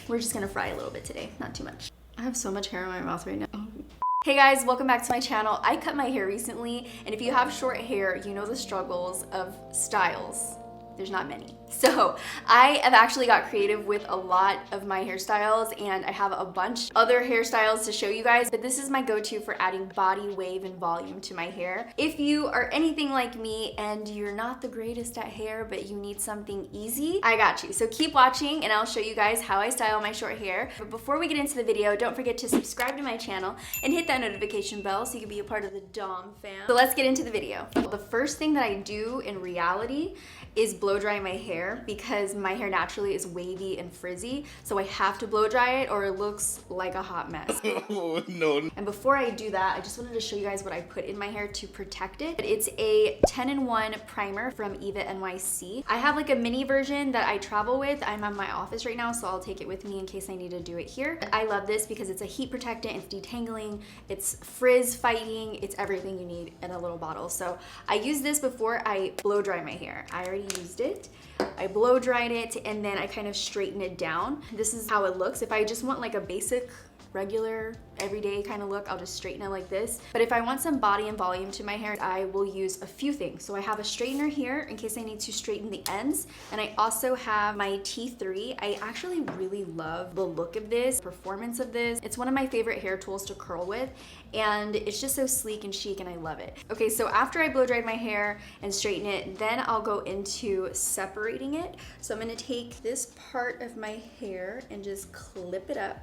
We're just gonna fry a little bit today, not too much. I have so much hair in my mouth right now. Hey guys, welcome back to my channel. I cut my hair recently, and if you have short hair, you know the struggles of styles. There's not many. So I have actually got creative with a lot of my hairstyles, and I have a bunch other hairstyles to show you guys, but this is my go-to for adding body, wave, and volume to my hair. If you are anything like me and you're not the greatest at hair, but you need something easy, I got you. So keep watching and I'll show you guys how I style my short hair. But before we get into the video, don't forget to subscribe to my channel and hit that notification bell so you can be a part of the Dom fam. So let's get into the video. The first thing that I do in reality is blow dry my hair because my hair naturally is wavy and frizzy, so I have to blow dry it or it looks like a hot mess. Oh no. And before I do that, I just wanted to show you guys what I put in my hair to protect it. It's a 10-in-1 primer from Ebates NYC. I have like a mini version that I travel with. I'm at my office right now, so I'll take it with me in case I need to do it here. I love this because it's a heat protectant, it's detangling, it's frizz fighting, it's everything you need in a little bottle. So I use this before I blow dry my hair. I already used it. I blow dried it and then I kind of straighten it down. This is how it looks. If I just want like a basic, regular, everyday kind of look, I'll just straighten it like this. But if I want some body and volume to my hair, I will use a few things. So I have a straightener here in case I need to straighten the ends. And I also have my T3. I actually really love the look of this, performance of this. It's one of my favorite hair tools to curl with. And it's just so sleek and chic and I love it. Okay, so after I blow dried my hair and straighten it, then I'll go into separating it. So I'm gonna take this part of my hair and just clip it up.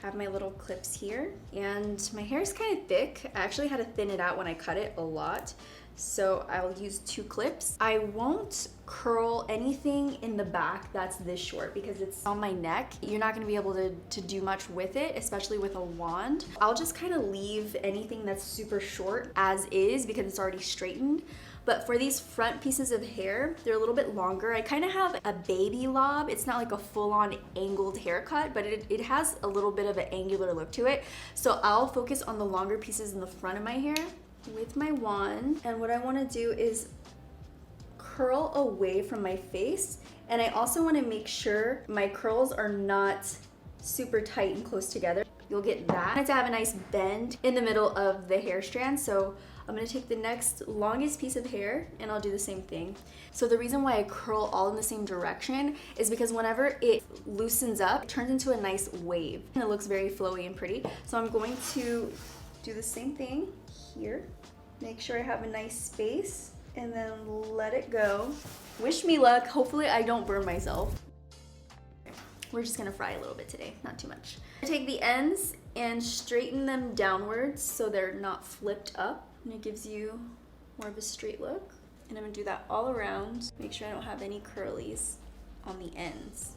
Have my little clips here, and my hair is kind of thick. I actually had to thin it out when I cut it a lot, so I'll use 2 clips. I won't curl anything in the back that's this short because it's on my neck. You're not gonna be able to do much with it, especially with a wand. I'll just kind of leave anything that's super short as is because it's already straightened. But for these front pieces of hair, they're a little bit longer. I kind of have a baby lob. It's not like a full-on angled haircut, but it has a little bit of an angular look to it. So I'll focus on the longer pieces in the front of my hair with my wand. And what I want to do is curl away from my face. And I also want to make sure my curls are not super tight and close together. You'll get that. I want it to have a nice bend in the middle of the hair strand. So I'm gonna take the next longest piece of hair and I'll do the same thing. So the reason why I curl all in the same direction is because whenever it loosens up, it turns into a nice wave and it looks very flowy and pretty. So I'm going to do the same thing here. Make sure I have a nice space and then let it go. Wish me luck. Hopefully I don't burn myself. We're just gonna fry a little bit today, not too much. I take the ends and straighten them downwards so they're not flipped up. And it gives you more of a straight look. And I'm gonna do that all around. Make sure I don't have any curlies on the ends.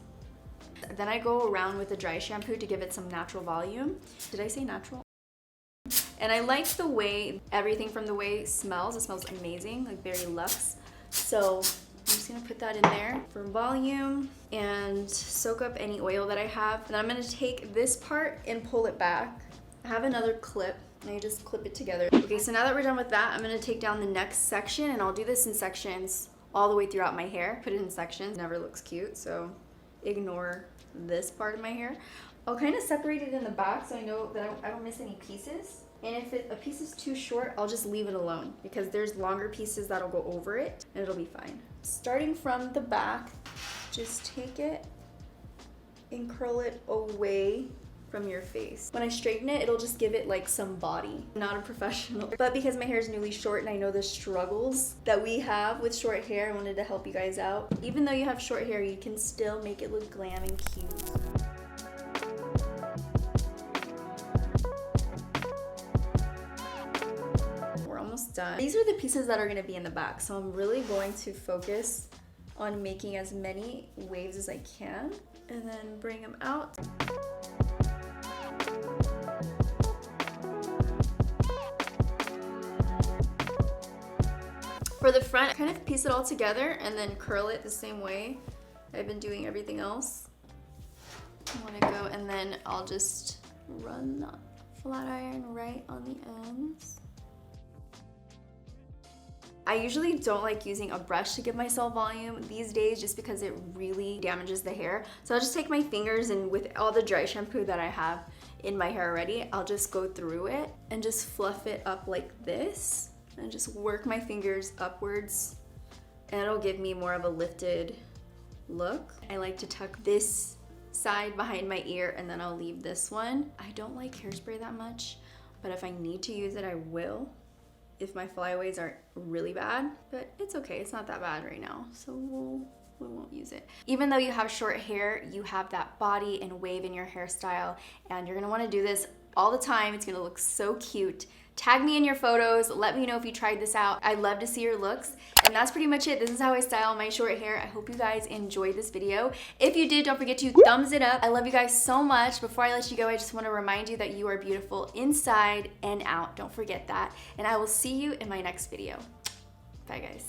Then I go around with a dry shampoo to give it some natural volume. Did I say natural? And I like the way everything from the way it smells. It smells amazing, like very luxe. So I'm just gonna put that in there for volume and soak up any oil that I have. And I'm gonna take this part and pull it back. I have another clip. And I just clip it together. Okay, so now that we're done with that, I'm gonna take down the next section, and I'll do this in sections all the way throughout my hair. Put it in sections, never looks cute, so ignore this part of my hair. I'll kind of separate it in the back so I know that I don't miss any pieces. And if a piece is too short, I'll just leave it alone because there's longer pieces that'll go over it and it'll be fine. Starting from the back, just take it and curl it away from your face. When I straighten it, it'll just give it like some body. I'm not a professional, but because my hair is newly short and I know the struggles that we have with short hair, I wanted to help you guys out. Even though you have short hair, you can still make it look glam and cute. We're almost done. These are the pieces that are gonna be in the back, so I'm really going to focus on making as many waves as I can and then bring them out. For the front, kind of piece it all together and then curl it the same way I've been doing everything else. I want to go and then I'll just run the flat iron right on the ends. I usually don't like using a brush to give myself volume these days just because it really damages the hair. So I'll just take my fingers and with all the dry shampoo that I have in my hair already, I'll just go through it and just fluff it up like this and just work my fingers upwards, and it'll give me more of a lifted look. I like to tuck this side behind my ear and then I'll leave this one. I don't like hairspray that much, but if I need to use it, I will if my flyaways aren't really bad, but it's okay, it's not that bad right now, so we won't use it. Even though you have short hair, you have that body and wave in your hairstyle, and you're gonna wanna do this all the time. It's gonna look so cute. Tag me in your photos, let me know if you tried this out. I'd love to see your looks. And that's pretty much it. This is how I style my short hair. I hope you guys enjoyed this video. If you did, don't forget to thumbs it up. I love you guys so much. Before I let you go, I just want to remind you that you are beautiful inside and out. Don't forget that. And I will see you in my next video. Bye guys.